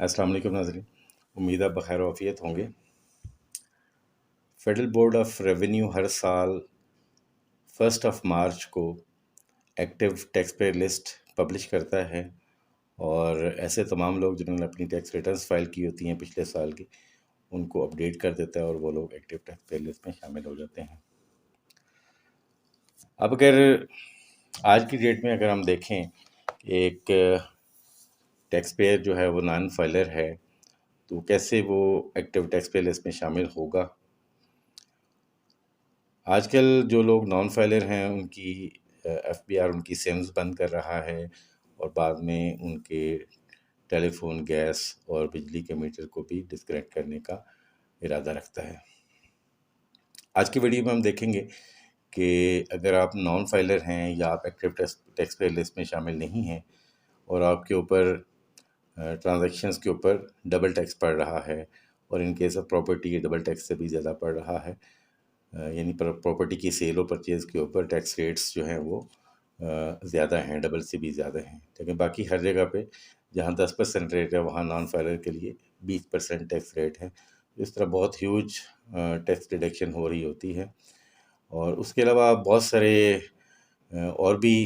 السلام علیکم ناظرین، امید ہے بخیر و عافیت ہوں گے۔ فیڈرل بورڈ آف ریونیو ہر سال 1 مارچ کو active tax payer list publish کرتا ہے، اور ایسے تمام لوگ جنہوں نے اپنی ٹیکس ریٹرنز فائل کی ہوتی ہیں پچھلے سال کی، ان کو اپڈیٹ کر دیتا ہے اور وہ لوگ ایکٹیو ٹیکس پیئر لسٹ میں شامل ہو جاتے ہیں۔ اب اگر آج کی ڈیٹ میں اگر ہم دیکھیں ایک ٹیکس پیئر جو ہے وہ نان فائلر ہے، تو کیسے وہ ایکٹیو ٹیکس پیئر لسٹ میں شامل ہوگا۔ آج کل جو لوگ نان فائلر ہیں ان کی ایف بی آر ان کی سیمز بند کر رہا ہے، اور بعد میں ان کے ٹیلی فون، گیس اور بجلی کے میٹر کو بھی ڈسکنیکٹ کرنے کا ارادہ رکھتا ہے۔ آج کی ویڈیو میں ہم دیکھیں گے کہ اگر آپ نان فائلر ہیں یا آپ ایکٹیو ٹیکس پیئر لسٹ میں شامل نہیں ہیں، اور آپ کے اوپر ٹرانزیکشنز کے اوپر ڈبل ٹیکس پڑ رہا ہے، اور ان کیس آف پراپرٹی یہ ڈبل ٹیکس سے بھی زیادہ پڑ رہا ہے، یعنی پراپرٹی کی سیل و پرچیز کے اوپر ٹیکس ریٹس جو ہیں وہ زیادہ ہیں، ڈبل سے بھی زیادہ ہیں، لیکن باقی ہر جگہ پہ جہاں 10% ریٹ ہے وہاں نان فائلر کے لیے 20% ٹیکس ریٹ ہے۔ اس طرح بہت ہیوج ٹیکس ڈیڈکشن ہو رہی ہوتی ہے، اور اس کے علاوہ بہت سارے اور بھی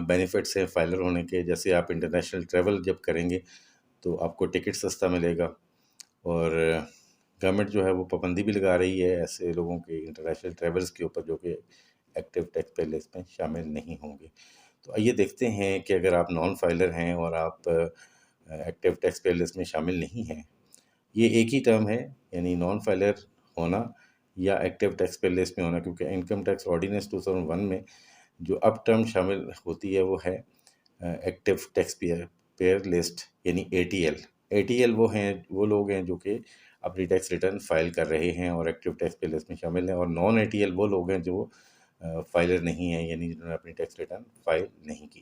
بینیفٹس ہیں فائلر ہونے کے، جیسے آپ انٹرنیشنل ٹریول جب کریں گے تو آپ کو ٹکٹ سستا ملے گا، اور گورنمنٹ جو ہے وہ پابندی بھی لگا رہی ہے ایسے لوگوں کے انٹرنیشنل ٹریولز کے اوپر جو کہ ایکٹیو ٹیکس پیئر لسٹ میں شامل نہیں ہوں گے۔ تو آئیے دیکھتے ہیں کہ اگر آپ نان فائلر ہیں اور آپ ایکٹیو ٹیکس پیئر لسٹ میں شامل نہیں ہیں، یہ ایک ہی ٹرم ہے، یعنی نان فائلر ہونا یا ایکٹیو ٹیکس پیئر لسٹ میں ہونا، کیونکہ انکم ٹیکس آرڈیننس 2001 میں جو اب ٹرم شامل ہوتی ہے وہ ہے ایکٹیو ٹیکس پیئر لسٹ، یعنی ATL۔ ATL وہ لوگ ہیں جو کہ اپنی ٹیکس ریٹرن فائل کر رہے ہیں اور ایکٹیو ٹیکس پیئر لسٹ میں شامل ہیں، اور نان ATL وہ لوگ ہیں جو فائلر نہیں ہیں، یعنی جنہوں نے اپنی ٹیکس ریٹرن فائل نہیں کی۔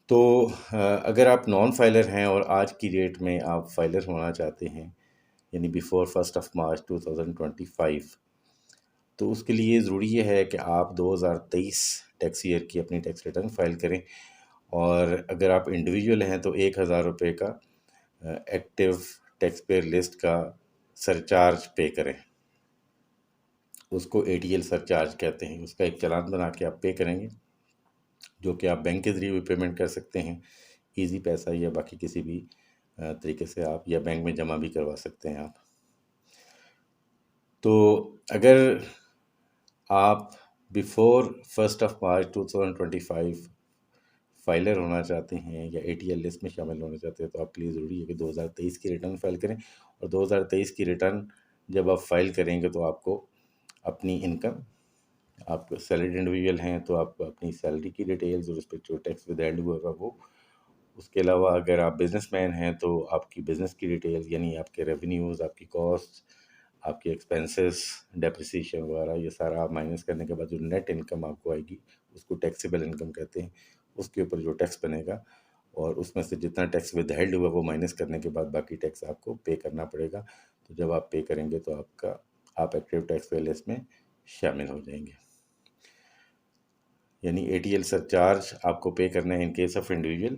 تو اگر آپ نان فائلر ہیں اور آج کی ڈیٹ میں آپ فائلر ہونا چاہتے ہیں، یعنی بیفور 1 مارچ 2025، تو اس کے لیے ضروری یہ ہے کہ آپ 2023 ٹیکس ایئر کی اپنی ٹیکس ریٹرن فائل کریں، اور اگر آپ انڈیویجول ہیں تو 1000 روپے کا ایکٹیو ٹیکس پیئر لسٹ کا سرچارج پے کریں۔ اس کو ATL سرچارج کہتے ہیں۔ اس کا ایک چلان بنا کے آپ پے کریں گے، جو کہ آپ بینک کے ذریعے بھی پیمنٹ کر سکتے ہیں، ایزی پیسہ یا باقی کسی بھی طریقے سے آپ، یا بینک میں جمع بھی کروا سکتے ہیں آپ۔ تو اگر آپ بیفور 1 مارچ 2025 فائلر ہونا چاہتے ہیں یا ATL لسٹ میں شامل ہونا چاہتے ہیں، تو آپ کے لیے ضروری ہے کہ 2023 کی ریٹرن فائل کریں، اور 2023 کی ریٹرن جب آپ فائل کریں گے تو آپ کو اپنی انکم، آپ سیلریڈ انڈیویجول ہیں تو آپ اپنی سیلری کی ڈیٹیلز اور اس پہ جو ٹیکس ود ہیلڈ ہوا ہوگا وہ، اس کے علاوہ اگر آپ بزنس مین ہیں تو آپ کی بزنس کی ڈیٹیلز، یعنی آپ کے ریونیوز، آپ کی کاسٹ، آپ کی ایکسپینسز، ڈیپریسیشن وغیرہ، یہ سارا آپ مائنس کرنے کے بعد جو نیٹ انکم آپ کو آئے گی اس کو ٹیکسیبل انکم کہتے ہیں، اس کے اوپر جو ٹیکس بنے گا، اور اس میں سے جتنا ٹیکس ود ہیلڈ ہوا وہ مائنس کرنے کے بعد باقی ٹیکس آپ کو پے کرنا پڑے گا۔ تو جب آپ پے کریں گے تو آپ ایکٹیو ٹیکس پیئر لسٹ میں شامل ہو جائیں گے۔ یعنی ATL سرچارج آپ کو پے کرنا ہے ان کیس آف انڈیویجول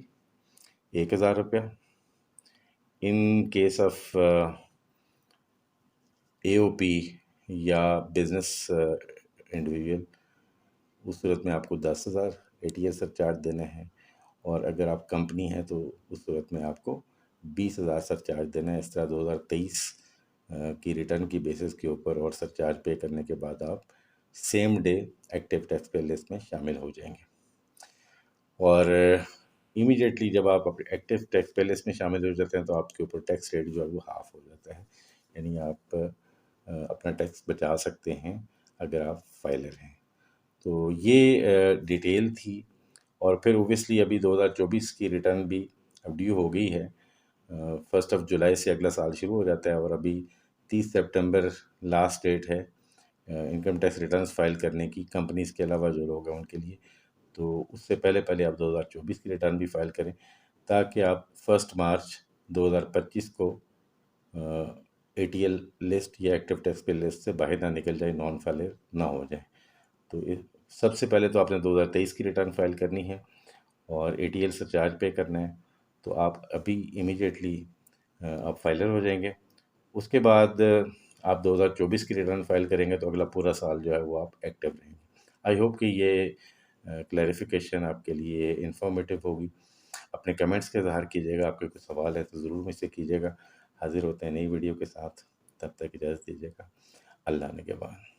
1000 روپیہ، ان کیس آف AOP یا بزنس انڈیویجول اس صورت میں آپ کو 10,000 ATL سرچارج دینا ہے، اور اگر آپ کمپنی ہیں تو اس صورت میں آپ کو 20,000 سرچارج دینا ہے۔ اس طرح 2023 کی ریٹرن کی بیسس کے اوپر اور سرچارج پے کرنے کے بعد آپ same day active tax payer list میں شامل ہو جائیں گے، اور امیڈیٹلی جب آپ ایکٹیو ٹیکس پیئر لسٹ میں شامل ہو جاتے ہیں تو آپ کے اوپر ٹیکس ریٹ جو ہے وہ ہاف ہو جاتا ہے، یعنی آپ اپنا ٹیکس بچا سکتے ہیں اگر آپ فائلر ہیں۔ تو یہ ڈیٹیل تھی، اور پھر اوبیسلی ابھی 2024 کی ریٹرن بھی اب ڈیو ہو گئی ہے، 1 جولائی سے اگلا سال شروع ہو جاتا ہے، اور ابھی 30 سپٹمبر لاسٹ ڈیٹ ہے انکم ٹیکس ریٹرنز فائل کرنے کی، کمپنیز کے علاوہ جو لوگ ہیں ان کے لیے۔ تو اس سے پہلے آپ 2024 کی ریٹرن بھی فائل کریں، تاکہ آپ 1 مارچ 2025 کو ATL لسٹ یا ایکٹیو ٹیکس پیئر لسٹ سے باہر نہ نکل جائے، نان فائلر نہ ہو جائے۔ تو سب سے پہلے تو آپ نے 2023 کی ریٹرن فائل کرنی ہے، اور ATL سرچارج پے کرنا ہے، تو آپ ابھی امیجیٹلی آپ فائلر ہو جائیں گے. اس کے بعد آپ 2024 کی ریٹرن فائل کریں گے تو اگلا پورا سال جو ہے وہ آپ ایکٹیو رہیں گے. آئی ہوپ کہ یہ کلیریفیکیشن آپ کے لیے انفارمیٹیو ہوگی. اپنے کمنٹس کا اظہار کیجیے گا. آپ کے کوئی سوال ہے تو ضرور مجھ سے کیجیے گا. حاضر ہوتے ہیں نئی ویڈیو کے ساتھ. تب تک اجازت دیجیے گا. اللہ نگہبان.